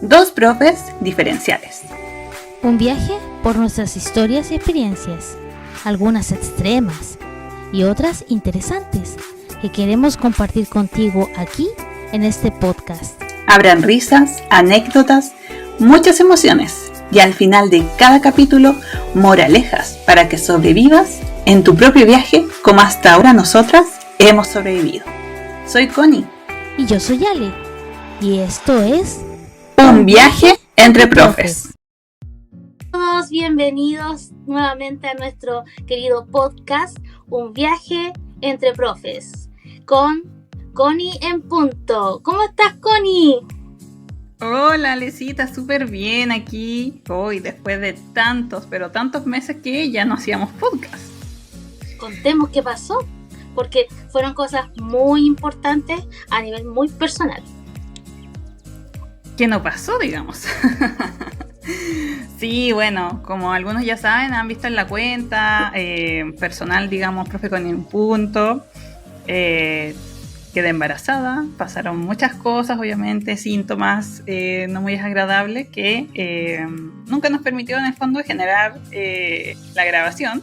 Dos profes diferenciales. Un viaje por nuestras historias y experiencias, algunas extremas y otras interesantes, que queremos compartir contigo aquí en este podcast. Habrán risas, anécdotas, muchas emociones y al final de cada capítulo, moralejas para que sobrevivas en tu propio viaje como hasta ahora nosotras hemos sobrevivido. Soy Connie. Y yo soy Ale. Y esto es... Un viaje entre profes. Todos bienvenidos nuevamente a nuestro querido podcast Un viaje entre profes con Connie en punto. ¿Cómo estás, Connie? Hola, Alecita, súper bien aquí. Hoy, después de tantos meses que ya no hacíamos podcast. Contemos qué pasó, porque fueron cosas muy importantes a nivel muy personal. ¿Qué no pasó, digamos? Sí, bueno, como algunos ya saben, han visto en la cuenta personal, digamos, profe con un punto, quedé embarazada, pasaron muchas cosas, obviamente, síntomas no muy agradables que nunca nos permitió en el fondo generar la grabación,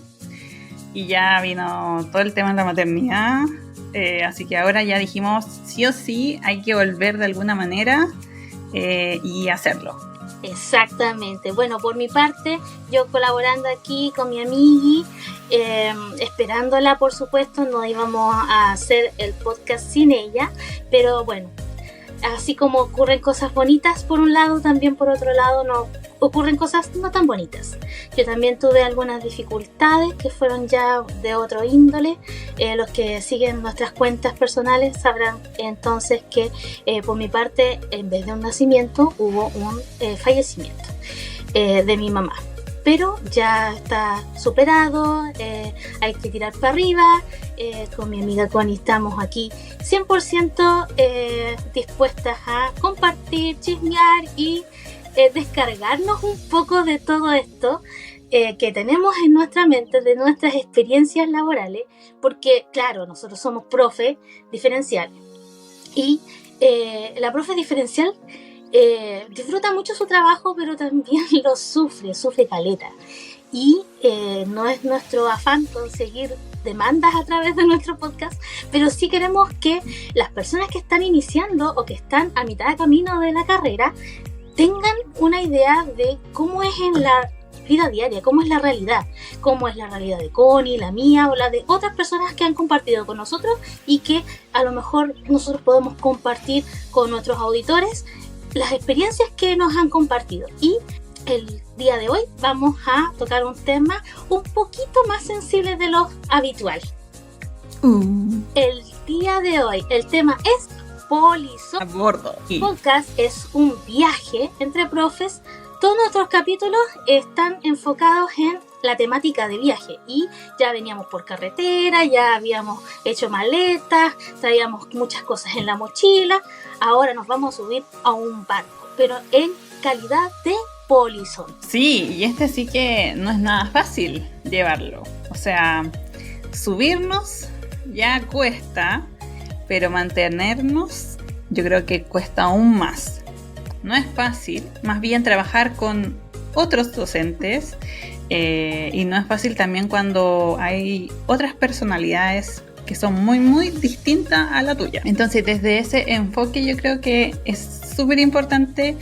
y ya vino todo el tema de la maternidad, así que ahora ya dijimos sí o sí hay que volver de alguna manera y hacerlo. Exactamente. Bueno, por mi parte, yo colaborando aquí con mi amigui, esperándola, por supuesto, no íbamos a hacer el podcast sin ella, pero bueno, así como ocurren cosas bonitas por un lado, también por otro lado no ocurren cosas no tan bonitas. Yo también tuve algunas dificultades que fueron ya de otro índole. Los que siguen nuestras cuentas personales sabrán entonces que por mi parte, en vez de un nacimiento, hubo un fallecimiento de mi mamá. Pero ya está superado, hay que tirar para arriba. Con mi amiga Connie estamos aquí 100% dispuestas a compartir, chismear y descargarnos un poco de todo esto que tenemos en nuestra mente, de nuestras experiencias laborales, porque claro, nosotros somos profe diferencial y la profe diferencial disfruta mucho su trabajo, pero también lo sufre caleta, y no es nuestro afán conseguir demandas a través de nuestro podcast, pero sí queremos que las personas que están iniciando o que están a mitad de camino de la carrera tengan una idea de cómo es en la vida diaria, cómo es la realidad de Connie, la mía o la de otras personas que han compartido con nosotros y que a lo mejor nosotros podemos compartir con otros auditores las experiencias que nos han compartido. Y el día de hoy vamos a tocar un tema un poquito más sensible de lo habitual. El día de hoy el tema es Polizón. A bordo. Podcast es un viaje entre profes. Todos nuestros capítulos están enfocados en la temática de viaje y ya veníamos por carretera, ya habíamos hecho maletas, traíamos muchas cosas en la mochila. Ahora nos vamos a subir a un barco, pero en calidad de polizón. Sí, y este sí que no es nada fácil llevarlo. O sea, subirnos ya cuesta, pero mantenernos yo creo que cuesta aún más. No es fácil, más bien trabajar con otros docentes y no es fácil también cuando hay otras personalidades que son muy distintas a la tuya. Entonces, desde ese enfoque yo creo que es súper importante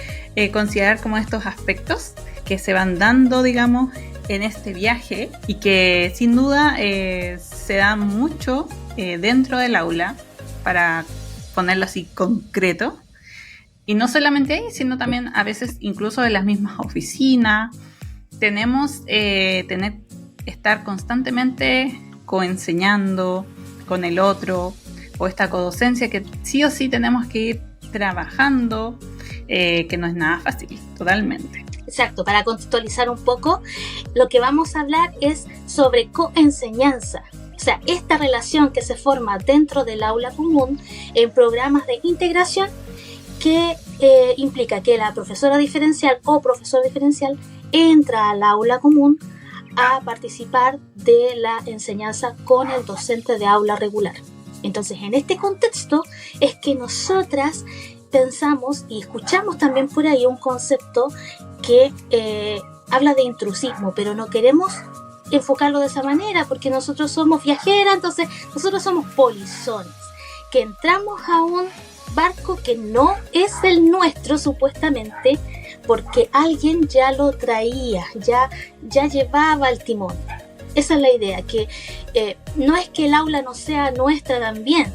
considerar como estos aspectos que se van dando, digamos, en este viaje y que sin duda se dan mucho dentro del aula, para ponerlo así concreto. Y no solamente ahí, sino también a veces incluso en las mismas oficinas. Tenemos estar constantemente coenseñando con el otro, o esta codocencia que sí o sí tenemos que ir trabajando, que no es nada fácil, totalmente. Exacto, para contextualizar un poco, lo que vamos a hablar es sobre coenseñanza. O sea, esta relación que se forma dentro del aula común en programas de integración que implica que la profesora diferencial o profesor diferencial entra al aula común a participar de la enseñanza con el docente de aula regular. Entonces, en este contexto es que nosotras pensamos y escuchamos también por ahí un concepto que habla de intrusismo, pero no queremos enfocarlo de esa manera porque nosotros somos viajeras, entonces nosotros somos polizones, que entramos a un barco que no es el nuestro supuestamente, porque alguien ya lo traía, ya llevaba el timón. Esa es la idea, que no es que el aula no sea nuestra también,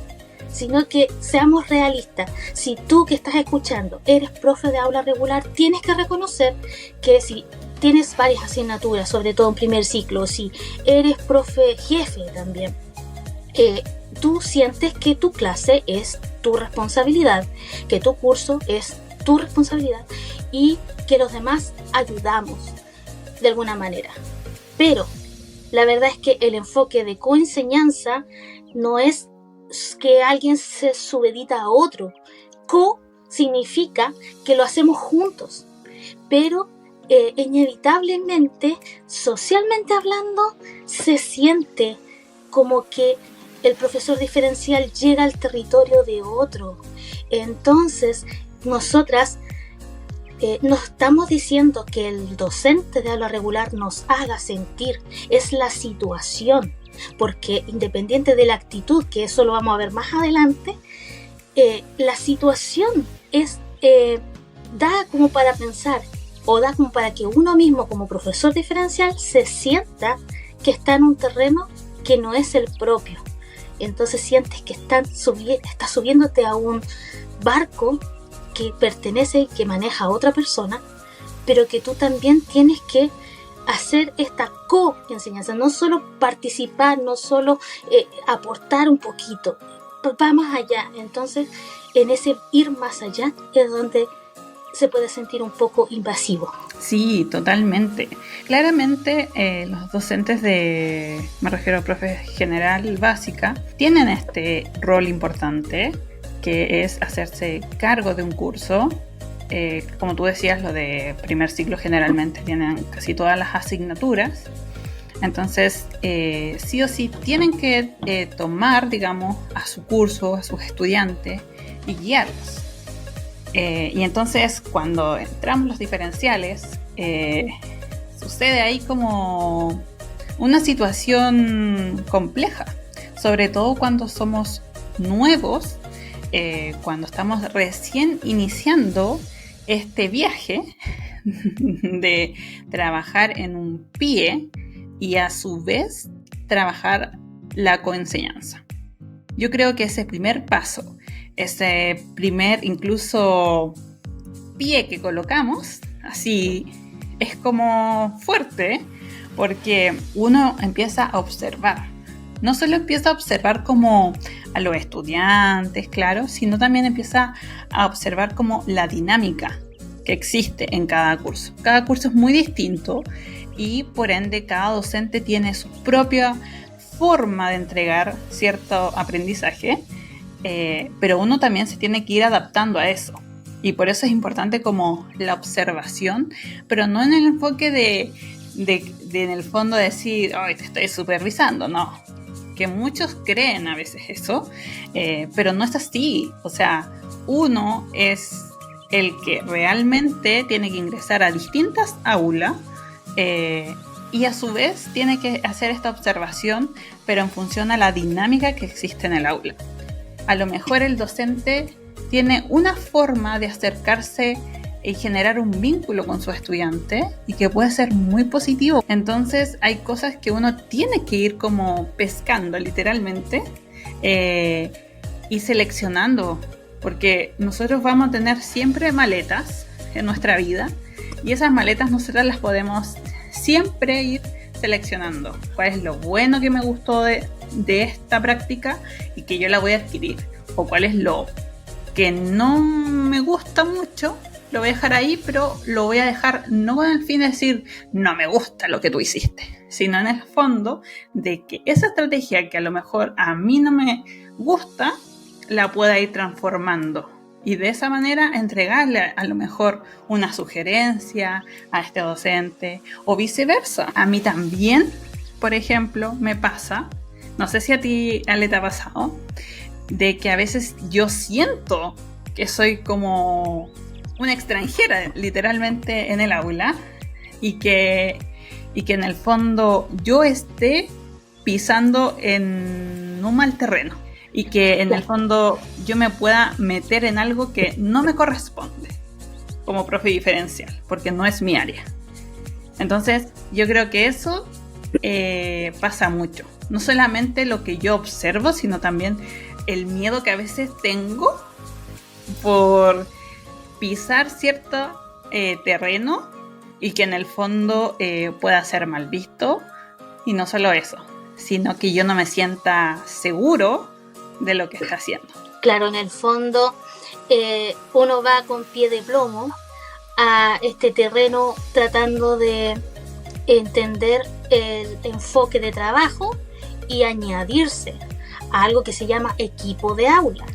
sino que seamos realistas. Si tú que estás escuchando eres profe de aula regular, tienes que reconocer que si tienes varias asignaturas, sobre todo en primer ciclo, si eres profe jefe también, tú sientes que tu clase es tu responsabilidad, que tu curso es tu responsabilidad y que los demás ayudamos de alguna manera. Pero la verdad es que el enfoque de coenseñanza no es que alguien se supedita a otro. Co significa que lo hacemos juntos, pero inevitablemente, socialmente hablando, se siente como que el profesor diferencial llega al territorio de otro. Entonces, nosotras no estamos diciendo que el docente de aula regular nos haga sentir, es la situación, porque independiente de la actitud, que eso lo vamos a ver más adelante, la situación da como para pensar, o da como para que uno mismo como profesor diferencial se sienta que está en un terreno que no es el propio. Entonces sientes que estás subiéndote a un barco que pertenece y que maneja a otra persona, pero que tú también tienes que hacer esta co-enseñanza, no solo participar, no solo aportar un poquito, va más allá. Entonces, en ese ir más allá es donde se puede sentir un poco invasivo. Sí, totalmente. Claramente los docentes me refiero a profe general básica, tienen este rol importante que es hacerse cargo de un curso. Como tú decías, lo de primer ciclo generalmente tienen casi todas las asignaturas. Entonces, sí o sí tienen que tomar, digamos, a su curso, a sus estudiantes y guiarlos. Y entonces, cuando entramos los diferenciales, sucede ahí como una situación compleja, sobre todo cuando somos nuevos, cuando estamos recién iniciando este viaje de trabajar en un PIE y a su vez trabajar la coenseñanza. Yo creo que ese primer paso, ese primer incluso pie que colocamos, así es como fuerte, porque uno empieza a observar. No solo empieza a observar como a los estudiantes, claro, sino también empieza a observar como la dinámica que existe en cada curso. Cada curso es muy distinto y por ende cada docente tiene su propia forma de entregar cierto aprendizaje, pero uno también se tiene que ir adaptando a eso. Y por eso es importante como la observación, pero no en el enfoque de en el fondo decir, "Ay, te estoy supervisando", no. Que muchos creen a veces eso, pero no es así. O sea, uno es el que realmente tiene que ingresar a distintas aulas y a su vez tiene que hacer esta observación, pero en función a la dinámica que existe en el aula. A lo mejor el docente tiene una forma de acercarse y generar un vínculo con su estudiante y que puede ser muy positivo. Entonces hay cosas que uno tiene que ir como pescando literalmente y seleccionando, porque nosotros vamos a tener siempre maletas en nuestra vida y esas maletas nosotros las podemos siempre ir seleccionando. ¿Cuál es lo bueno que me gustó de esta práctica y que yo la voy a adquirir? ¿O cuál es lo que no me gusta mucho? Lo voy a dejar ahí, pero lo voy a dejar no con el fin de decir no me gusta lo que tú hiciste, sino en el fondo de que esa estrategia que a lo mejor a mí no me gusta, la pueda ir transformando. Y de esa manera entregarle a lo mejor una sugerencia a este docente o viceversa. A mí también, por ejemplo, me pasa, no sé si a ti, Ale, te ha pasado, de que a veces yo siento que soy como una extranjera literalmente en el aula y que en el fondo yo esté pisando en un mal terreno y que en el fondo yo me pueda meter en algo que no me corresponde como profe diferencial, porque no es mi área. Entonces yo creo que eso pasa mucho. No solamente lo que yo observo, sino también el miedo que a veces tengo por pisar cierto terreno y que en el fondo pueda ser mal visto. Y no solo eso, sino que yo no me sienta seguro de lo que está haciendo. Claro, en el fondo uno va con pie de plomo a este terreno tratando de entender el enfoque de trabajo y añadirse a algo que se llama equipo de aula.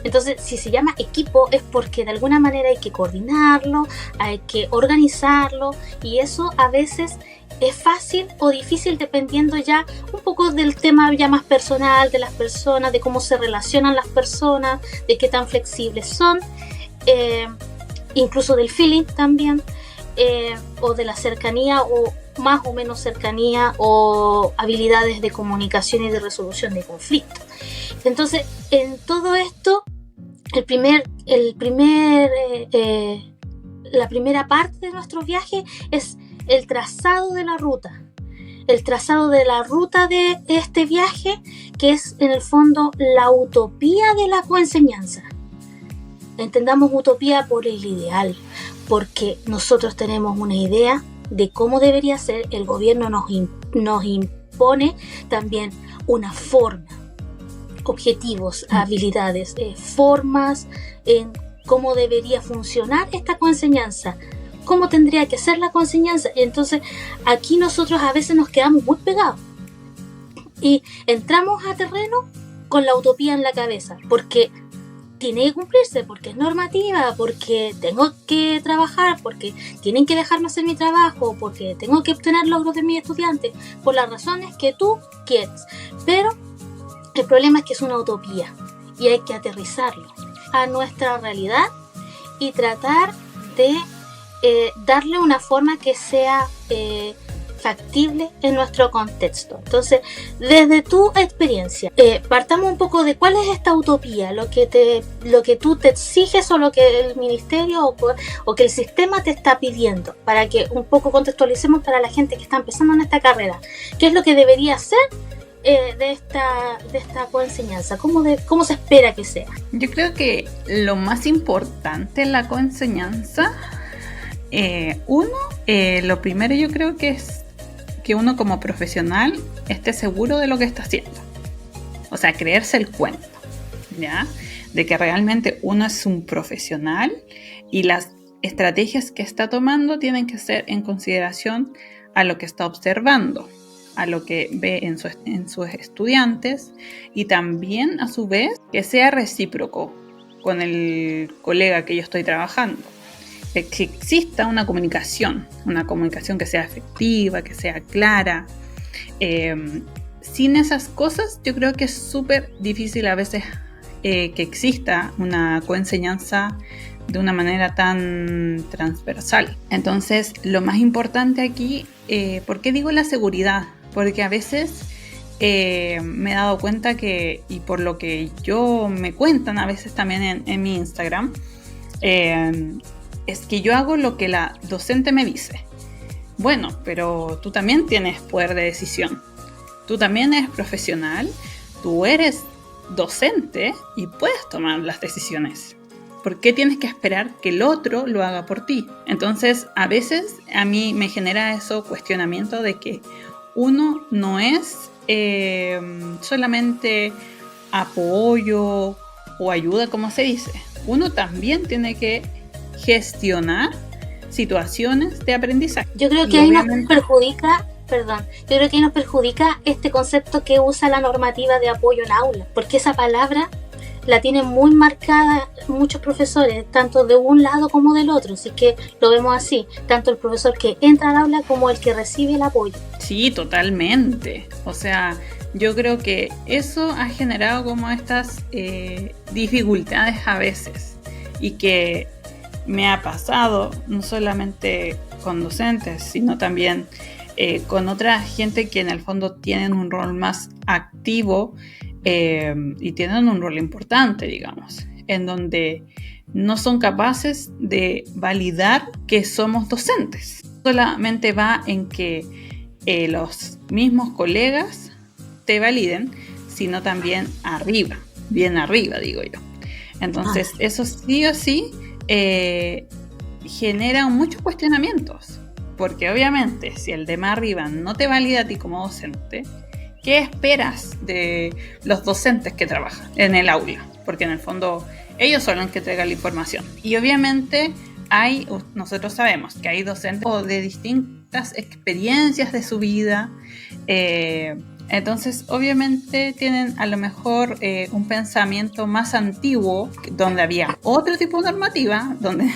Entonces, si se llama equipo es porque de alguna manera hay que coordinarlo, hay que organizarlo, y eso a veces es fácil o difícil dependiendo ya un poco del tema ya más personal de las personas, de cómo se relacionan las personas, de qué tan flexibles son, incluso del feeling también, o de la cercanía o más o menos cercanía o habilidades de comunicación y de resolución de conflictos. Entonces, en todo esto, la primera parte de nuestro viaje es el trazado de la ruta. El trazado de la ruta de este viaje, que es en el fondo la utopía de la coenseñanza. Entendamos utopía por el ideal, porque nosotros tenemos una idea de cómo debería ser, el gobierno nos impone también una forma, objetivos, habilidades, formas en cómo debería funcionar esta coenseñanza, cómo tendría que ser la coenseñanza. Entonces aquí nosotros a veces nos quedamos muy pegados y entramos a terreno con la utopía en la cabeza, porque tiene que cumplirse, porque es normativa, porque tengo que trabajar, porque tienen que dejarme hacer mi trabajo, porque tengo que obtener logros de mis estudiantes, por las razones que tú quieres. Pero el problema es que es una utopía y hay que aterrizarlo a nuestra realidad y tratar de darle una forma que sea factible en nuestro contexto. Entonces, desde tu experiencia, partamos un poco de cuál es esta utopía, lo que tú te exiges o lo que el ministerio o que el sistema te está pidiendo, para que un poco contextualicemos para la gente que está empezando en esta carrera. ¿Qué es lo que debería ser de esta coenseñanza? ¿Cómo se espera que sea? Yo creo que lo más importante en la coenseñanza, lo primero yo creo que es que uno como profesional esté seguro de lo que está haciendo. O sea, creerse el cuento, ¿ya? De que realmente uno es un profesional y las estrategias que está tomando tienen que ser en consideración a lo que está observando, a lo que ve en sus estudiantes, y también a su vez que sea recíproco con el colega que yo estoy trabajando. Que exista una comunicación que sea efectiva, que sea clara. Sin esas cosas yo creo que es súper difícil a veces que exista una coenseñanza de una manera tan transversal. Entonces, lo más importante aquí, ¿por qué digo la seguridad? Porque a veces me he dado cuenta que, y por lo que me cuentan a veces también en mi Instagram, es que yo hago lo que la docente me dice. Bueno, pero tú también tienes poder de decisión. Tú también eres profesional, tú eres docente y puedes tomar las decisiones. ¿Por qué tienes que esperar que el otro lo haga por ti? Entonces, a veces a mí me genera eso cuestionamiento de que uno no es solamente apoyo o ayuda, como se dice. Uno también tiene que gestionar situaciones de aprendizaje. Yo creo que ahí nos perjudica este concepto que usa la normativa de apoyo en aula, porque esa palabra la tienen muy marcada muchos profesores, tanto de un lado como del otro, así que lo vemos así, tanto el profesor que entra al aula como el que recibe el apoyo. Sí, totalmente. O sea, yo creo que eso ha generado como estas dificultades a veces y que me ha pasado no solamente con docentes, sino también con otra gente que en el fondo tienen un rol más activo y tienen un rol importante, digamos, en donde no son capaces de validar que somos docentes. Solamente va en que los mismos colegas te validen, sino también arriba, bien arriba, digo yo. Entonces, eso sí o sí genera muchos cuestionamientos, porque obviamente si el de más arriba no te valida a ti como docente, ¿qué esperas de los docentes que trabajan en el aula? Porque en el fondo ellos son los que entregan la información. Y obviamente nosotros sabemos que hay docentes de distintas experiencias de su vida, entonces obviamente tienen a lo mejor un pensamiento más antiguo, donde había otro tipo de normativa, donde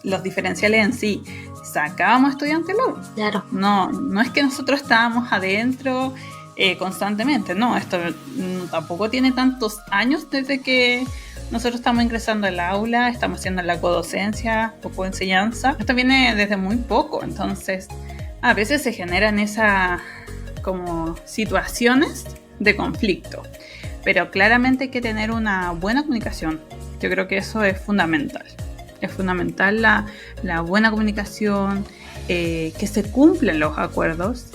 los diferenciales en sí sacábamos estudiantes del aula. Claro. No es que nosotros estábamos adentro constantemente, no, esto tampoco tiene tantos años desde que nosotros estamos ingresando al aula, estamos haciendo la codocencia o coenseñanza. Esto viene desde muy poco, entonces a veces se generan esas como situaciones de conflicto, pero claramente hay que tener una buena comunicación. Yo creo que eso es fundamental. Es fundamental la buena comunicación, que se cumplan los acuerdos,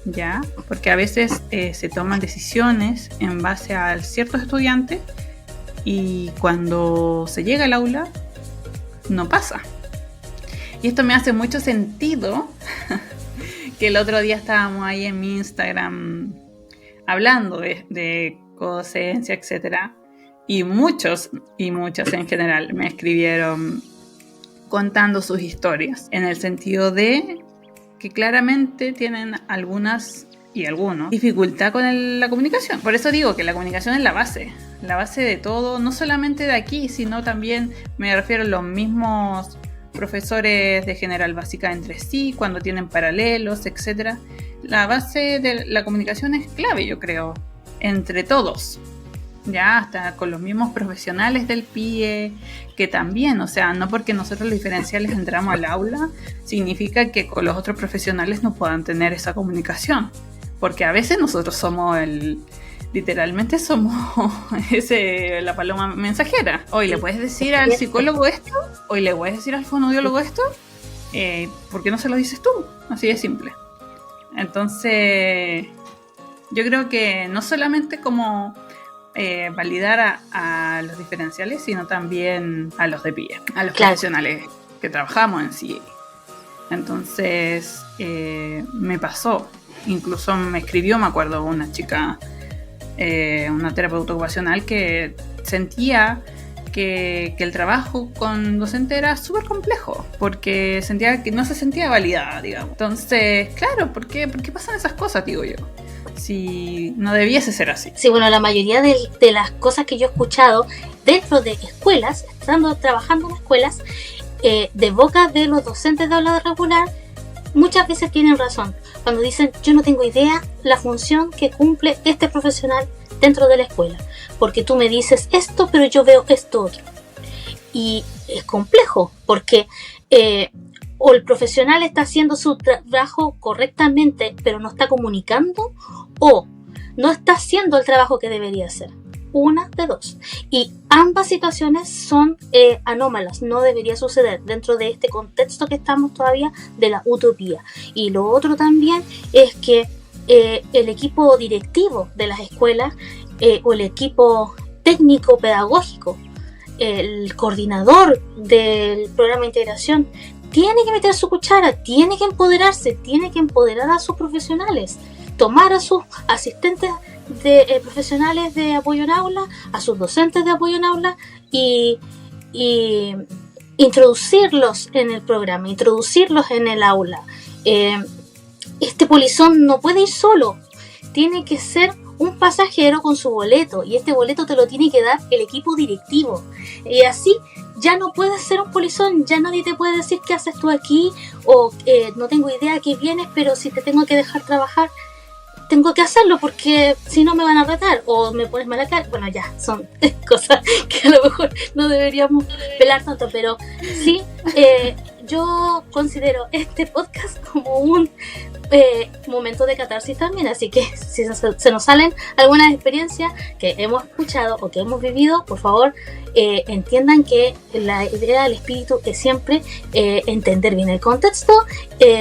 ¿ya? Porque a veces se toman decisiones en base a ciertos estudiantes y cuando se llega al aula no pasa. Y esto me hace mucho sentido que el otro día estábamos ahí en mi Instagram hablando de docencia, etcétera, y muchos y muchas en general me escribieron contando sus historias, en el sentido de que claramente tienen algunos dificultad con la comunicación. Por eso digo que la comunicación es la base de todo, no solamente de aquí, sino también me refiero a los mismos profesores de general básica entre sí, cuando tienen paralelos, etc. La base de la comunicación es clave, yo creo, entre todos, ya hasta con los mismos profesionales del PIE, que también, o sea, no porque nosotros los diferenciales entramos al aula, significa que con los otros profesionales no puedan tener esa comunicación, porque a veces nosotros somos literalmente somos la paloma mensajera. Hoy le puedes decir al psicólogo esto, hoy le puedes decir al fonoaudiólogo esto, ¿por qué no se lo dices tú? Así de simple. Entonces, yo creo que no solamente como validar a los diferenciales, sino también a los de PIE, a los profesionales que trabajamos en sí. Entonces, me pasó, incluso me escribió, me acuerdo, una chica, una terapeuta ocupacional, que sentía que el trabajo con docente era súper complejo, porque sentía que no se sentía validada, digamos. Entonces, claro, ¿por qué pasan esas cosas, digo yo? Si no debiese ser así. Sí, bueno, la mayoría de las cosas que yo he escuchado dentro de escuelas, trabajando en escuelas, de boca de los docentes de aula regular, muchas veces tienen razón cuando dicen: yo no tengo idea la función que cumple este profesional dentro de la escuela, porque tú me dices esto, pero yo veo esto otro. Y es complejo, porque o el profesional está haciendo su trabajo correctamente, pero no está comunicando, o no está haciendo el trabajo que debería hacer. Una de dos. Y ambas situaciones son anómalas, no debería suceder dentro de este contexto que estamos todavía de la utopía. Y lo otro también es que el equipo directivo de las escuelas o el equipo técnico pedagógico, el coordinador del programa de integración, tiene que meter su cuchara, tiene que empoderarse, tiene que empoderar a sus profesionales, tomar a sus asistentes de profesionales de apoyo en aula, a sus docentes de apoyo en aula y introducirlos en el programa, introducirlos en el aula. Este polizón no puede ir solo, tiene que ser un pasajero con su boleto, y este boleto te lo tiene que dar el equipo directivo, y así ya no puedes ser un polizón, ya nadie te puede decir qué haces tú aquí, o no tengo idea a qué vienes, pero si te tengo que dejar trabajar. tengo que hacerlo porque si no me van a retar o me pones mala cara. Bueno, ya, son cosas que a lo mejor no deberíamos pelar tanto, pero sí, yo considero este podcast como un momento de catarsis también, así que si se nos salen algunas experiencias que hemos escuchado o que hemos vivido, por favor entiendan que la idea del espíritu es siempre entender bien el contexto,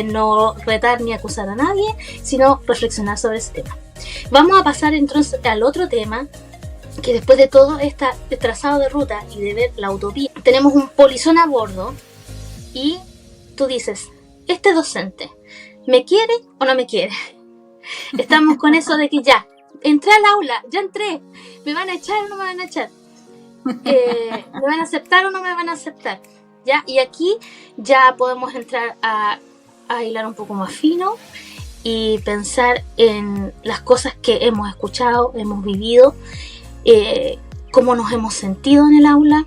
no retar ni acusar a nadie, sino reflexionar sobre ese tema. Vamos a pasar entonces al otro tema, que después de todo este trazado de ruta y de ver la utopía, tenemos un polizón a bordo y tú dices, este docente ¿me quiere o no me quiere? Estamos con eso de que ya, entré al aula, ya entré, ¿me van a echar o no me van a echar? ¿Me van a aceptar o no me van a aceptar? ¿Ya? Y aquí ya podemos entrar a hilar un poco más fino y pensar en las cosas que hemos escuchado, hemos vivido, cómo nos hemos sentido en el aula,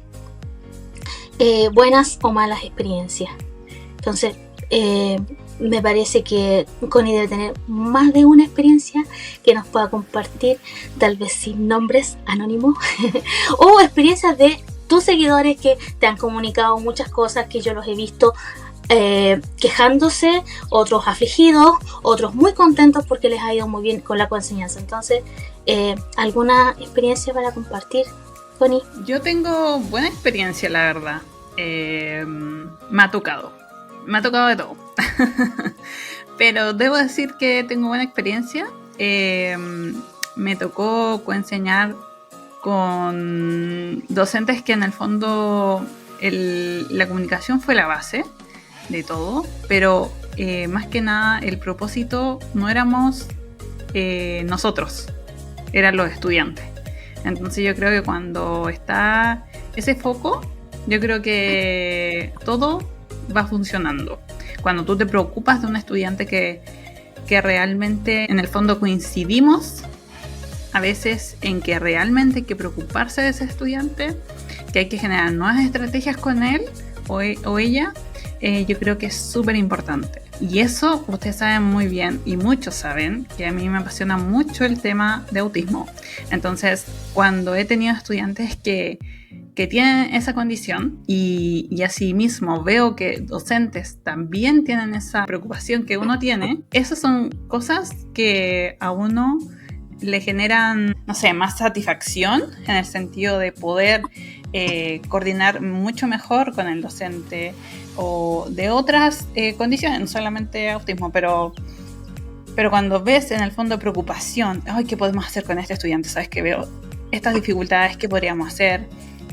buenas o malas experiencias. Entonces, me parece que Connie debe tener más de una experiencia que nos pueda compartir, tal vez sin nombres, anónimos, o experiencias de tus seguidores que te han comunicado muchas cosas que yo los he visto quejándose, otros afligidos, otros muy contentos porque les ha ido muy bien con la coenseñanza. Entonces, ¿alguna experiencia para compartir, Connie? Yo tengo buena experiencia, la verdad. Me ha tocado de todo. Pero debo decir que tengo buena experiencia. Me tocó coenseñar con docentes que en el fondo la comunicación fue la base de todo, pero más que nada el propósito no éramos nosotros, eran los estudiantes. Entonces yo creo que cuando está ese foco, yo creo que todo va funcionando. Cuando tú te preocupas de un estudiante que realmente en el fondo coincidimos a veces en que realmente hay que preocuparse de ese estudiante, que hay que generar nuevas estrategias con él o ella, yo creo que es súper importante. Y eso ustedes saben muy bien, y muchos saben, que a mí me apasiona mucho el tema de autismo. Entonces, cuando he tenido estudiantes que tienen esa condición y asimismo veo que docentes también tienen esa preocupación que uno tiene, esas son cosas que a uno le generan, no sé, más satisfacción en el sentido de poder coordinar mucho mejor con el docente o de otras condiciones, no solamente autismo, pero cuando ves en el fondo preocupación, ay, ¿qué podemos hacer con este estudiante? ¿Sabes que veo estas dificultades? ¿Qué podríamos hacer?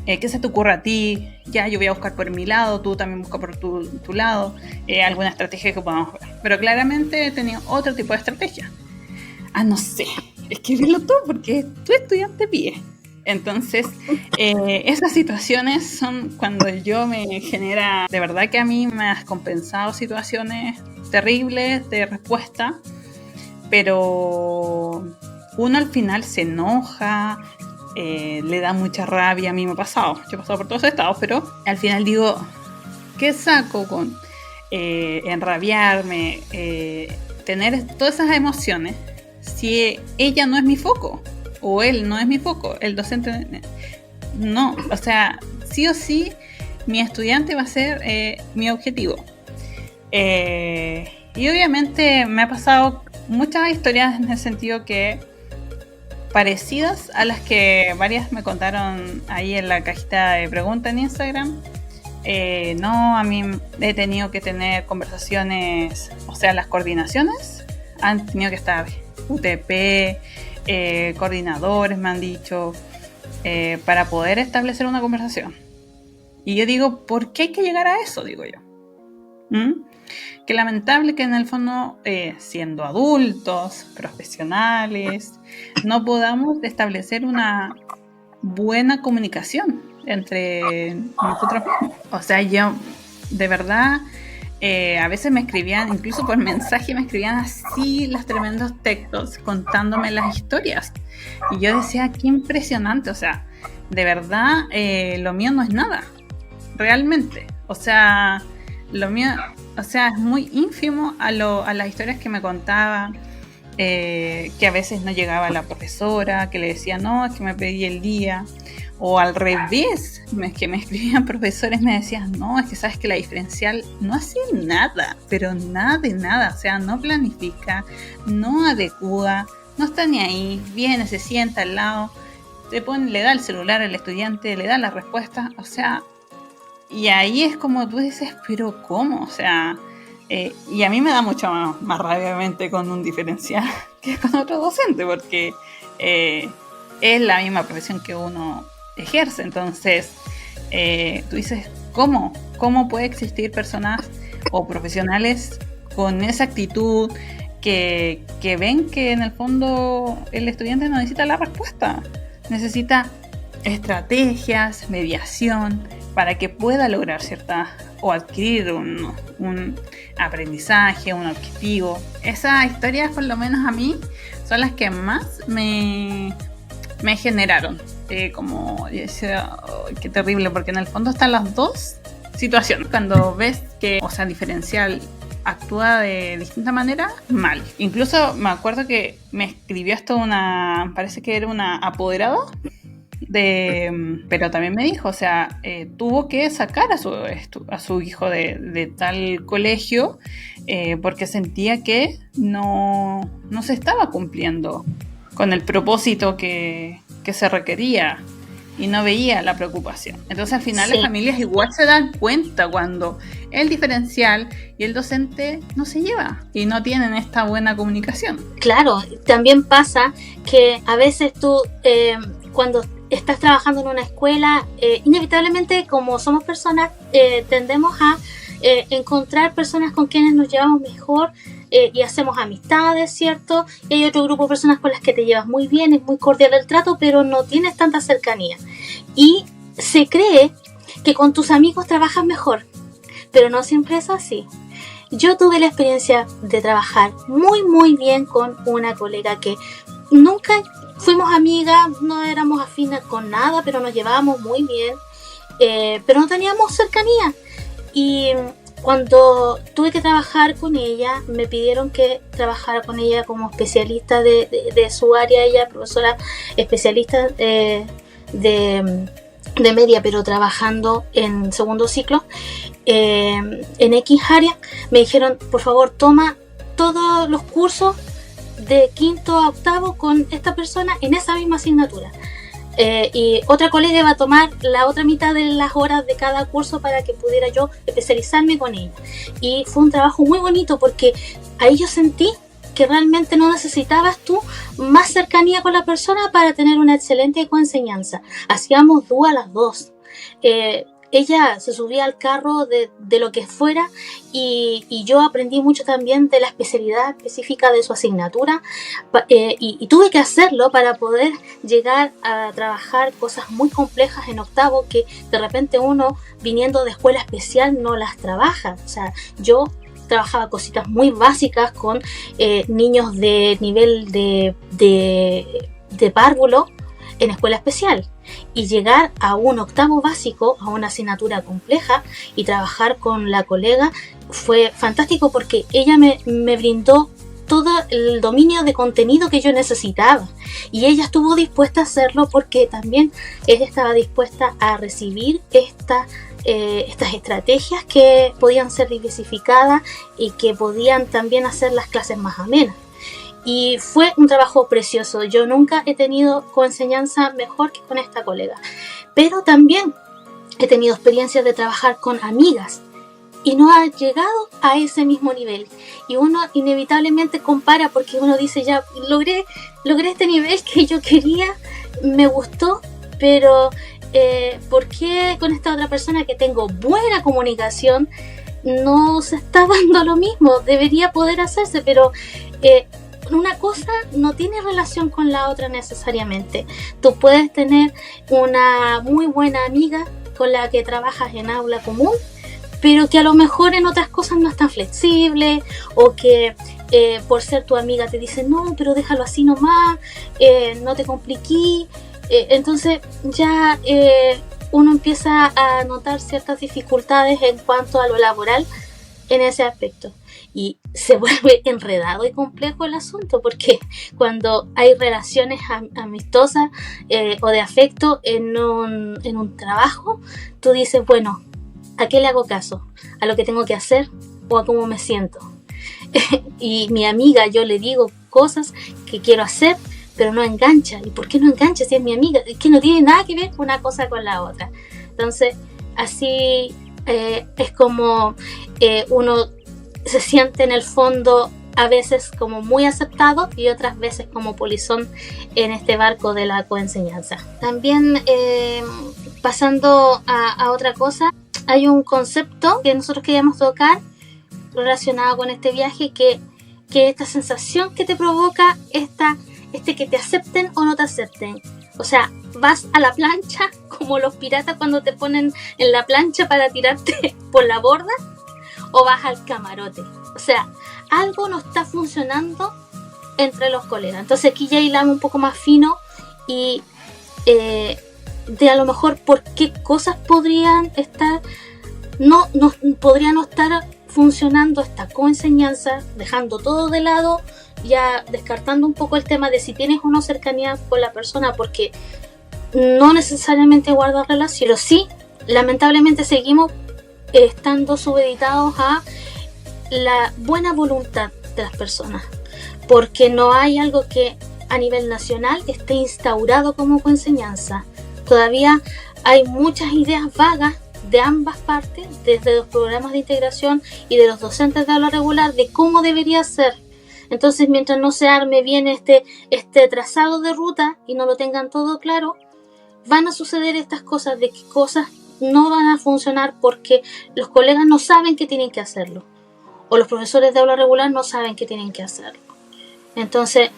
¿Qué se te ocurre a ti? Ya, yo voy a buscar por mi lado, tú también busca por tu lado, alguna estrategia que podamos ver. Pero claramente he tenido otro tipo de estrategia. No sé, escribirlo todo porque tu estudiante pide. Entonces, esas situaciones son cuando yo me genera, de verdad que a mí me has compensado situaciones terribles de respuesta, pero uno al final se enoja, le da mucha rabia. A mí me ha pasado, yo he pasado por todos esos estados, pero al final digo, ¿qué saco con enrabiarme, tener todas esas emociones si ella no es mi foco o él no es mi foco, el docente no? O sea, sí o sí mi estudiante va a ser mi objetivo. Y obviamente me ha pasado muchas historias en el sentido que parecidas a las que varias me contaron ahí en la cajita de preguntas en Instagram. A mí he tenido que tener conversaciones, o sea, las coordinaciones han tenido que estar UTP, coordinadores me han dicho, para poder establecer una conversación. Y yo digo, ¿por qué hay que llegar a eso? Digo yo. Qué lamentable que en el fondo, siendo adultos, profesionales, no podamos establecer una buena comunicación entre nosotros. O sea, yo, de verdad, a veces me escribían, incluso por mensaje, me escribían así los tremendos textos contándome las historias. Y yo decía, qué impresionante, o sea, de verdad, lo mío no es nada, realmente. O sea, lo mío, o sea, es muy ínfimo a las historias que me contaban. que a veces no llegaba la profesora, que le decía, no, es que me pedí el día. O al revés, que me escribían profesores, me decían, no, es que sabes que la diferencial no hace nada, pero nada de nada, o sea, no planifica, no adecua, no está ni ahí, viene, se sienta al lado, le da el celular al estudiante, le da la respuesta, o sea, y ahí es como tú dices, pero ¿cómo? O sea, y a mí me da mucho más rabia, obviamente, con un diferencial que con otro docente, porque es la misma profesión que uno ejerce. Entonces, tú dices, ¿cómo puede existir personas o profesionales con esa actitud que ven que en el fondo el estudiante no necesita la respuesta, necesita estrategias, mediación para que pueda lograr cierta o adquirir un aprendizaje, un objetivo? Esas historias, por lo menos a mí, son las que más me generaron. Como yo decía, oh, qué terrible, porque en el fondo están las dos situaciones. Cuando ves que, o sea, diferencial actúa de distinta manera, mal. Incluso me acuerdo que me escribió hasta parece que era una apoderada, pero también me dijo, o sea, tuvo que sacar a su hijo de tal colegio porque sentía que no se estaba cumpliendo con el propósito que se requería y no veía la preocupación. Entonces al final las familias igual se dan cuenta cuando el diferencial y el docente no se llevan y no tienen esta buena comunicación. Claro, también pasa que a veces tú cuando estás trabajando en una escuela, inevitablemente como somos personas tendemos a encontrar personas con quienes nos llevamos mejor y hacemos amistades, ¿cierto? Y hay otro grupo de personas con las que te llevas muy bien, es muy cordial el trato, pero no tienes tanta cercanía. Y se cree que con tus amigos trabajas mejor, pero no siempre es así. Yo tuve la experiencia de trabajar muy, muy bien con una colega que nunca fuimos amigas, no éramos afines con nada, pero nos llevábamos muy bien, pero no teníamos cercanía. Y cuando tuve que trabajar con ella, me pidieron que trabajara con ella como especialista de su área. Ella, profesora especialista de media, pero trabajando en segundo ciclo en X área. Me dijeron, por favor, toma todos los cursos de quinto a octavo con esta persona en esa misma asignatura. Y otra colega va a tomar la otra mitad de las horas de cada curso para que pudiera yo especializarme con ella. Y fue un trabajo muy bonito porque ahí yo sentí que realmente no necesitabas tú más cercanía con la persona para tener una excelente coenseñanza. Hacíamos dúo a las dos. Ella se subía al carro de lo que fuera y yo aprendí mucho también de la especialidad específica de su asignatura y tuve que hacerlo para poder llegar a trabajar cosas muy complejas en octavo que de repente uno viniendo de escuela especial no las trabaja. O sea, yo trabajaba cositas muy básicas con niños de nivel de párvulo en escuela especial. Y llegar a un octavo básico, a una asignatura compleja y trabajar con la colega fue fantástico porque ella me brindó todo el dominio de contenido que yo necesitaba y ella estuvo dispuesta a hacerlo porque también ella estaba dispuesta a recibir estas estrategias que podían ser diversificadas y que podían también hacer las clases más amenas. Y fue un trabajo precioso. Yo nunca he tenido coenseñanza mejor que con esta colega. Pero también he tenido experiencias de trabajar con amigas y no ha llegado a ese mismo nivel. Y uno inevitablemente compara porque uno dice, ya logré este nivel que yo quería, me gustó, pero ¿por qué con esta otra persona que tengo buena comunicación no se está dando lo mismo? Debería poder hacerse, pero una cosa no tiene relación con la otra necesariamente. Tú puedes tener una muy buena amiga con la que trabajas en aula común, pero que a lo mejor en otras cosas no es tan flexible, o que por ser tu amiga te dice, no, pero déjalo así nomás, no te compliquí. Entonces ya uno empieza a notar ciertas dificultades en cuanto a lo laboral, en ese aspecto. Y se vuelve enredado y complejo el asunto, porque cuando hay relaciones amistosas o de afecto en un trabajo, tú dices, bueno, ¿a qué le hago caso? ¿A lo que tengo que hacer o a cómo me siento? Y mi amiga, yo le digo cosas que quiero hacer, pero no engancha. ¿Y por qué no engancha si es mi amiga? Es que no tiene nada que ver una cosa con la otra. Entonces, así es como uno se siente en el fondo a veces como muy aceptado y otras veces como polizón en este barco de la coenseñanza. También pasando a otra cosa, hay un concepto que nosotros queríamos tocar relacionado con este viaje, que esta sensación que te provoca que te acepten o no te acepten. O sea, vas a la plancha como los piratas cuando te ponen en la plancha para tirarte por la borda, o vas al camarote. O sea, algo no está funcionando entre los colegas. Entonces aquí ya hilamos un poco más fino y de a lo mejor por qué cosas podrían estar no estar funcionando esta coenseñanza, dejando todo de lado, ya descartando un poco el tema de si tienes o no cercanía con la persona, porque no necesariamente guardar relación, pero sí, lamentablemente seguimos estando supeditados a la buena voluntad de las personas, porque no hay algo que a nivel nacional esté instaurado como coenseñanza. Todavía hay muchas ideas vagas de ambas partes, desde los programas de integración y de los docentes de aula regular, de cómo debería ser. Entonces, mientras no se arme bien este trazado de ruta y no lo tengan todo claro, van a suceder estas cosas, de que cosas no van a funcionar porque los colegas no saben que tienen que hacerlo, o los profesores de aula regular no saben que tienen que hacerlo. Entonces,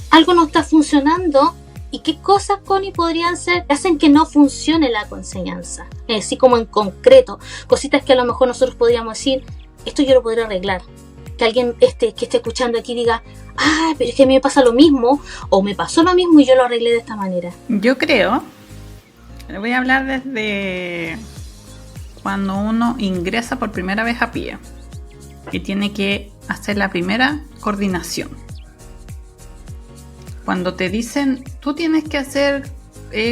algo no está funcionando. ¿Y qué cosas, Connie, podrían ser que hacen que no funcione la coenseñanza? Así como en concreto, cositas que a lo mejor nosotros podríamos decir, esto yo lo podría arreglar. Que alguien que esté escuchando aquí diga, pero es que a mí me pasa lo mismo, o me pasó lo mismo y yo lo arreglé de esta manera. Yo creo, voy a hablar desde cuando uno ingresa por primera vez a PIE y tiene que hacer la primera coordinación. Cuando te dicen, tú tienes que hacer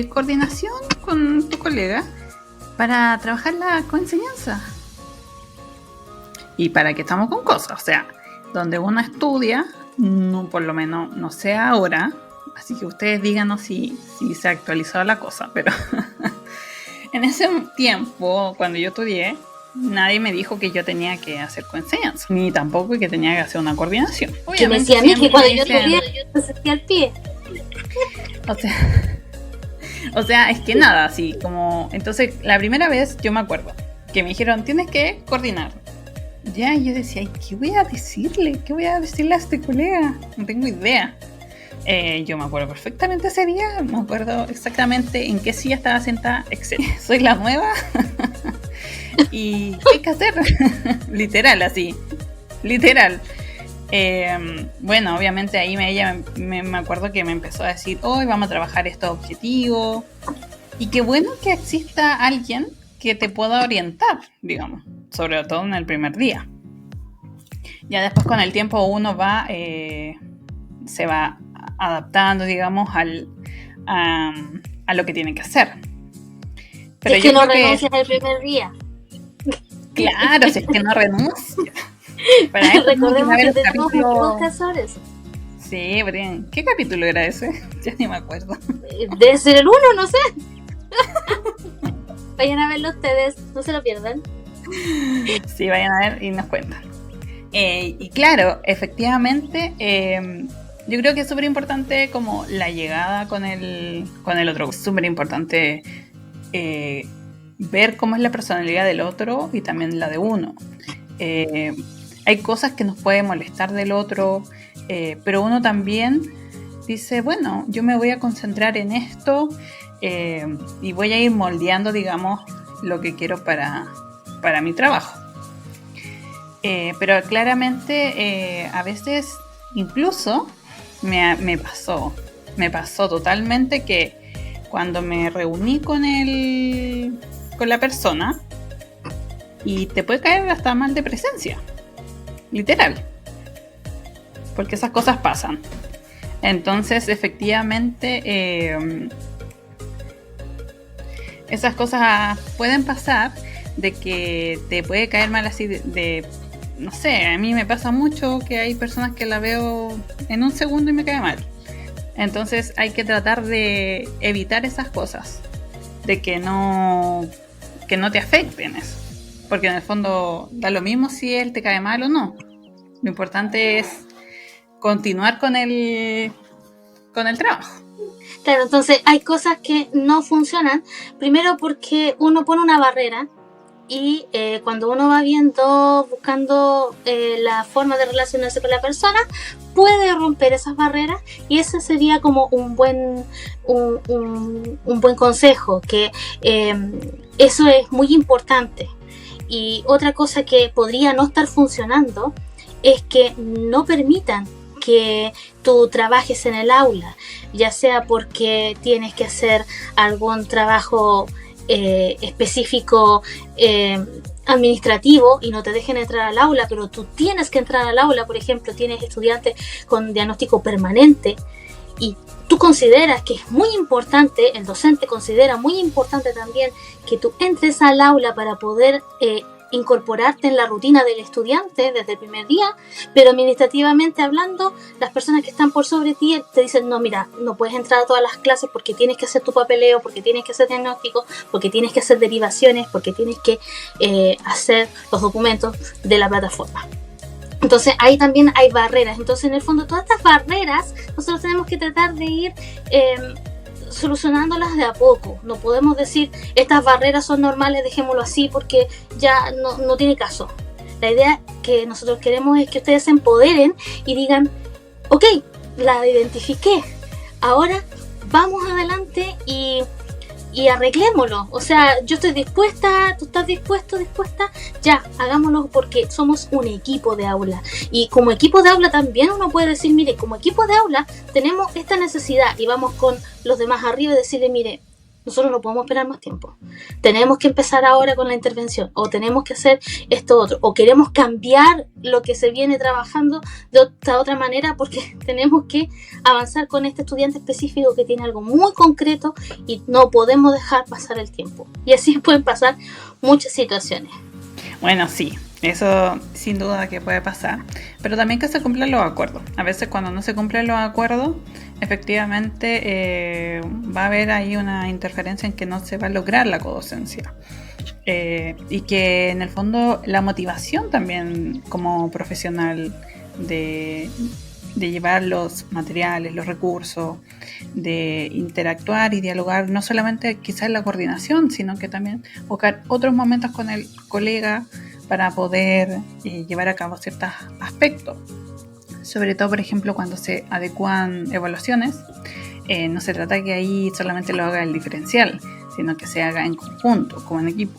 coordinación con tu colega para trabajar la coenseñanza. Y para qué estamos con cosas, o sea, donde uno estudia, no, por lo menos no sé ahora, así que ustedes díganos si se ha actualizado la cosa, pero en ese tiempo, cuando yo estudié, nadie me dijo que yo tenía que hacer coenseñanza, ni tampoco que tenía que hacer una coordinación. Que me decía a mí que cuando yo estudié, yo me sentía al pie. O sea, es que nada, así como... Entonces, la primera vez yo me acuerdo que me dijeron, tienes que coordinar. Ya, y yo decía, ¿qué voy a decirle? ¿Qué voy a decirle a este colega? No tengo idea. Yo me acuerdo perfectamente ese día, me acuerdo exactamente en qué silla estaba sentada. Soy la nueva. ¿Y qué hay que hacer? Literal, así. Literal. Bueno, obviamente ahí ella me acuerdo que me empezó a decir, hoy vamos a trabajar estos objetivos. Y qué bueno que exista alguien que te pueda orientar, digamos, sobre todo en el primer día. Ya después con el tiempo uno se va adaptando, digamos, a lo que tiene que hacer. Pero si es que no renuncias el primer día. Claro, si es que no renuncia. Para eso recordemos que tenemos muchos casores. Sí, pero ¿qué capítulo era ese? Ya ni me acuerdo. Debe ser el 1, no sé. Vayan a verlo ustedes, no se lo pierdan. Sí, vayan a ver y nos cuentan. Y claro, efectivamente, yo creo que es súper importante como la llegada con el otro. Es súper importante ver cómo es la personalidad del otro y también la de uno. Hay cosas que nos pueden molestar del otro, pero uno también dice, bueno, yo me voy a concentrar en esto y voy a ir moldeando, digamos, lo que quiero para mi trabajo. Pero claramente a veces incluso me pasó totalmente que cuando me reuní con la persona, y te puede caer hasta mal de presencia, literal, porque esas cosas pasan. Entonces, efectivamente, esas cosas pueden pasar, de que te puede caer mal así no sé, a mí me pasa mucho que hay personas que la veo en un segundo y me cae mal. Entonces hay que tratar de evitar esas cosas, de que no te afecten eso, porque en el fondo da lo mismo si él te cae mal o no. Lo importante es continuar con el trabajo. Claro, entonces hay cosas que no funcionan, primero porque uno pone una barrera y cuando uno va buscando la forma de relacionarse con la persona, puede romper esas barreras, y ese sería como un buen consejo, que eso es muy importante. Y otra cosa que podría no estar funcionando es que no permitan que tú trabajes en el aula, ya sea porque tienes que hacer algún trabajo específico administrativo y no te dejen entrar al aula, pero tú tienes que entrar al aula. Por ejemplo, tienes estudiantes con diagnóstico permanente y tú consideras que es muy importante, el docente considera muy importante también que tú entres al aula para poder incorporarte en la rutina del estudiante desde el primer día, pero administrativamente hablando, las personas que están por sobre ti te dicen, no, mira, no puedes entrar a todas las clases porque tienes que hacer tu papeleo, porque tienes que hacer diagnóstico, porque tienes que hacer derivaciones, porque tienes que hacer los documentos de la plataforma. Entonces ahí también hay barreras. Entonces en el fondo todas estas barreras nosotros tenemos que tratar de ir solucionándolas de a poco. No podemos decir estas barreras son normales, dejémoslo así, porque ya no tiene caso. La idea que nosotros queremos es que ustedes se empoderen y digan, ok, la identifiqué, ahora vamos adelante y arreglémoslo. O sea, yo estoy dispuesta, tú estás dispuesta, ya, hagámoslo, porque somos un equipo de aula. Y como equipo de aula también uno puede decir, mire, como equipo de aula tenemos esta necesidad, y vamos con los demás arriba y decirle, mire, nosotros no podemos esperar más tiempo, tenemos que empezar ahora con la intervención, o tenemos que hacer esto otro, o queremos cambiar lo que se viene trabajando de otra manera, porque tenemos que avanzar con este estudiante específico que tiene algo muy concreto y no podemos dejar pasar el tiempo. Y así pueden pasar muchas situaciones. Bueno, sí, eso sin duda que puede pasar, pero también que se cumplan los acuerdos. A veces cuando no se cumplen los acuerdos, efectivamente va a haber ahí una interferencia en que no se va a lograr la codocencia. Y que en el fondo la motivación también como profesional de llevar los materiales, los recursos, de interactuar y dialogar, no solamente quizás en la coordinación, sino que también buscar otros momentos con el colega para poder llevar a cabo ciertos aspectos. Sobre todo, por ejemplo, cuando se adecúan evaluaciones, no se trata que ahí solamente lo haga el diferencial, sino que se haga en conjunto, como en equipo.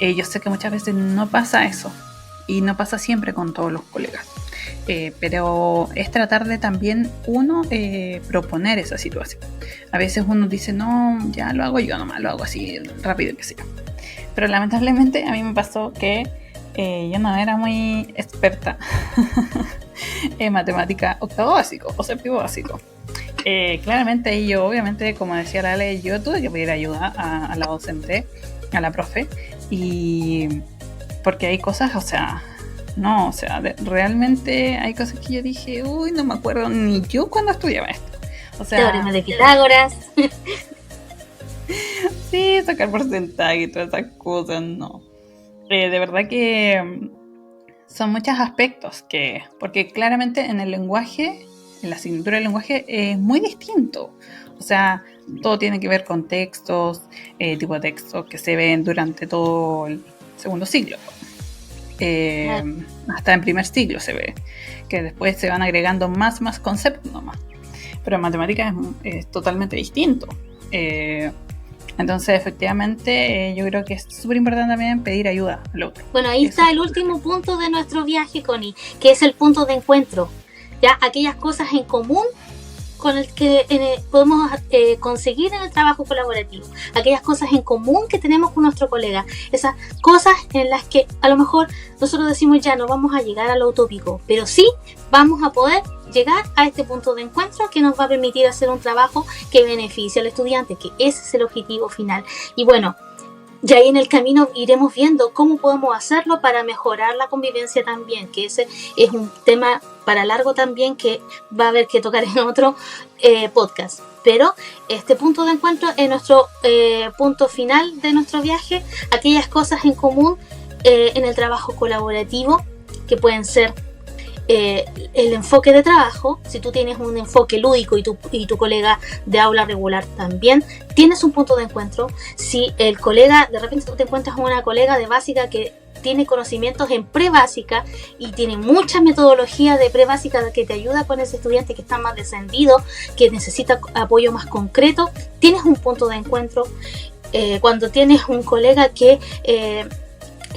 Yo sé que muchas veces no pasa eso, y no pasa siempre con todos los colegas. Pero es tratar de también uno proponer esa situación. A veces uno dice, no, ya lo hago yo nomás, lo hago así rápido que sea. Pero lamentablemente a mí me pasó que yo no era muy experta en matemática octavo básico o séptimo básico. Claramente ahí yo, obviamente, como decía la ley, yo tuve que pedir ayuda a la docente, a la profe, y porque hay cosas, o sea, no, o sea, realmente hay cosas que yo dije, uy, no me acuerdo ni yo cuando estudiaba esto. O sea, teorema de Pitágoras. Sí, sacar porcentaje y todas esas cosas, no. De verdad que son muchos aspectos porque claramente en el lenguaje, en la asignatura del lenguaje es muy distinto. O sea, todo tiene que ver con textos, tipo de textos que se ven durante todo el segundo siglo. Hasta en primer siglo se ve, que después se van agregando más conceptos nomás. Pero en matemáticas es totalmente distinto. Entonces, efectivamente, yo creo que es súper importante también pedir ayuda al otro. Bueno, ahí está el último punto de nuestro viaje, Connie, que es el punto de encuentro. Ya, aquellas cosas en común con el que podemos conseguir en el trabajo colaborativo, aquellas cosas en común que tenemos con nuestro colega, esas cosas en las que a lo mejor nosotros decimos ya no vamos a llegar a lo utópico, pero sí vamos a poder llegar a este punto de encuentro que nos va a permitir hacer un trabajo que beneficie al estudiante, que ese es el objetivo final. Y bueno, ya ahí en el camino iremos viendo cómo podemos hacerlo para mejorar la convivencia también, que ese es un tema para largo también que va a haber que tocar en otro podcast. Pero este punto de encuentro es nuestro punto final de nuestro viaje, aquellas cosas en común en el trabajo colaborativo que pueden ser el enfoque de trabajo. Si tú tienes un enfoque lúdico y tu colega de aula regular también, tienes un punto de encuentro. Si el colega, de repente tú te encuentras con una colega de básica que tiene conocimientos en pre-básica y tiene mucha metodología de pre-básica que te ayuda con ese estudiante que está más descendido, que necesita apoyo más concreto, tienes un punto de encuentro. Cuando tienes un colega que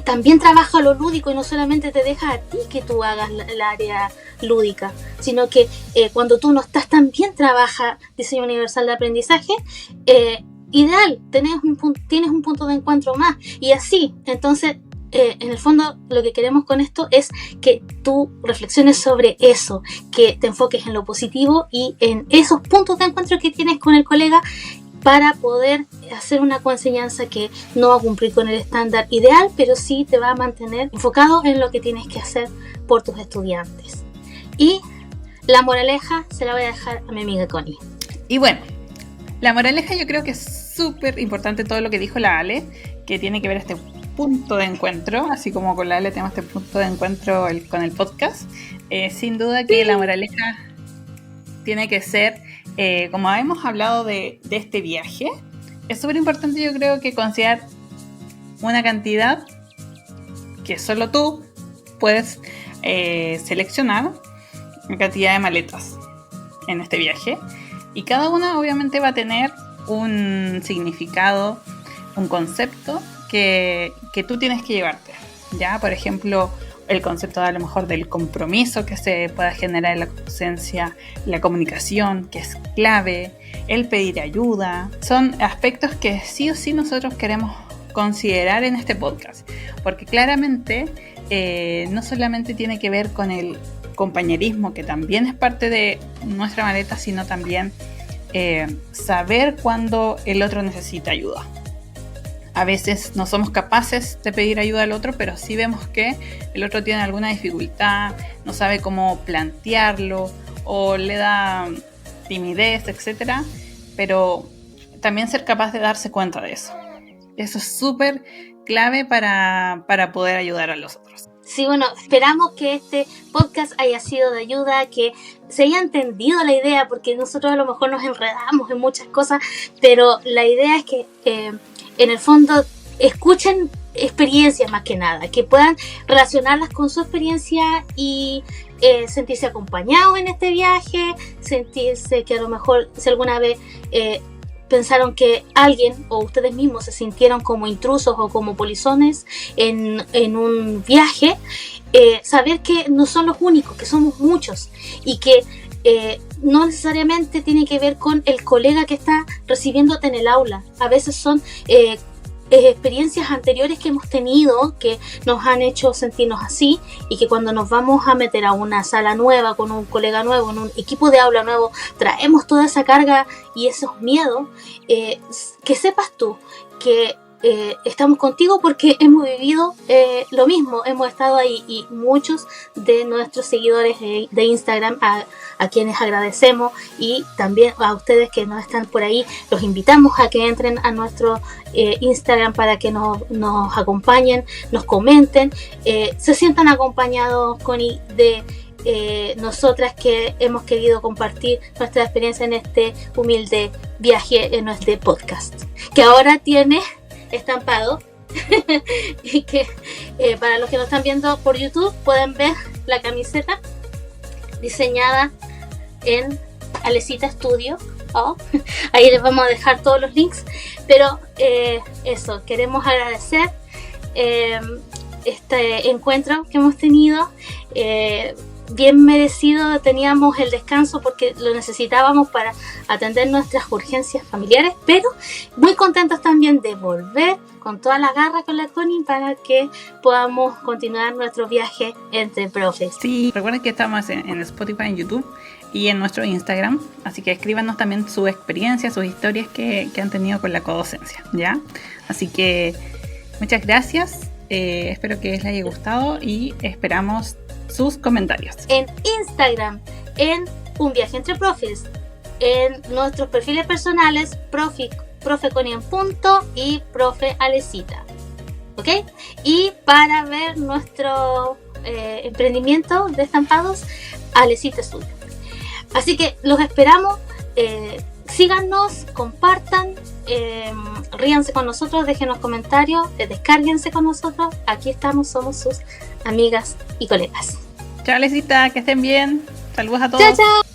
también trabaja lo lúdico y no solamente te deja a ti que tú hagas el área lúdica, sino que cuando tú no estás tan bien trabaja diseño universal de aprendizaje, ideal, tienes un punto de encuentro más y así. Entonces en el fondo lo que queremos con esto es que tú reflexiones sobre eso, que te enfoques en lo positivo y en esos puntos de encuentro que tienes con el colega para poder hacer una coenseñanza que no va a cumplir con el estándar ideal, pero sí te va a mantener enfocado en lo que tienes que hacer por tus estudiantes. Y la moraleja se la voy a dejar a mi amiga Connie. Y bueno, la moraleja yo creo que es súper importante todo lo que dijo la Ale, que tiene que ver este punto de encuentro, así como con la Ale tenemos este punto de encuentro con el podcast. Sin duda que la moraleja tiene que ser, como hemos hablado de este viaje, es súper importante, yo creo, que considerar una cantidad que solo tú puedes seleccionar, una cantidad de maletas en este viaje, y cada una obviamente va a tener un significado, un concepto que tú tienes que llevarte, ¿ya? Por ejemplo, el concepto a lo mejor del compromiso que se pueda generar en la docencia, la comunicación, que es clave, el pedir ayuda. Son aspectos que sí o sí nosotros queremos considerar en este podcast, porque claramente no solamente tiene que ver con el compañerismo, que también es parte de nuestra maleta, sino también saber cuándo el otro necesita ayuda. A veces no somos capaces de pedir ayuda al otro, pero sí vemos que el otro tiene alguna dificultad, no sabe cómo plantearlo o le da timidez, etc. Pero también ser capaz de darse cuenta de eso. Eso es súper clave para poder ayudar a los otros. Sí, bueno, esperamos que este podcast haya sido de ayuda, que se haya entendido la idea, porque nosotros a lo mejor nos enredamos en muchas cosas, pero la idea es que en el fondo escuchen experiencias más que nada, que puedan relacionarlas con su experiencia y sentirse acompañados en este viaje, sentirse que a lo mejor si alguna vez pensaron que alguien o ustedes mismos se sintieron como intrusos o como polizones en un viaje, saber que no son los únicos, que somos muchos y que no necesariamente tiene que ver con el colega que está recibiéndote en el aula. A veces son experiencias anteriores que hemos tenido que nos han hecho sentirnos así, y que cuando nos vamos a meter a una sala nueva con un colega nuevo, en un equipo de aula nuevo, traemos toda esa carga y esos miedos. Que sepas tú que estamos contigo porque hemos vivido lo mismo, hemos estado ahí, y muchos de nuestros seguidores de Instagram, a quienes agradecemos, y también a ustedes que no están por ahí, los invitamos a que entren a nuestro Instagram para que nos acompañen, nos comenten, se sientan acompañados de nosotras que hemos querido compartir nuestra experiencia en este humilde viaje en nuestro podcast, que ahora tiene estampado y que para los que nos están viendo por YouTube pueden ver la camiseta diseñada en Alecita Studio. Ahí les vamos a dejar todos los links, pero eso, queremos agradecer este encuentro que hemos tenido. bien merecido teníamos el descanso porque lo necesitábamos para atender nuestras urgencias familiares, pero muy contentos también de volver con toda la garra con la Connie para que podamos continuar nuestro viaje entre profes. Sí, recuerden que estamos en Spotify, en YouTube y en nuestro Instagram, así que escríbanos también su experiencia, sus historias que han tenido con la codocencia, ¿ya? Así que muchas gracias, espero que les haya gustado y esperamos sus comentarios. En Instagram, en Un Viaje Entre Profes, en nuestros perfiles personales, Profe Connie en punto y Profe Alecita, ¿ok? Y para ver nuestro emprendimiento de estampados, Alecita Studio. Así que los esperamos, síganos, compartan, ríanse con nosotros, déjenos comentarios, descárguense con nosotros. Aquí estamos, somos sus amigas y colegas. Chao, Alecita, que estén bien. Saludos a todos. Chao, chao.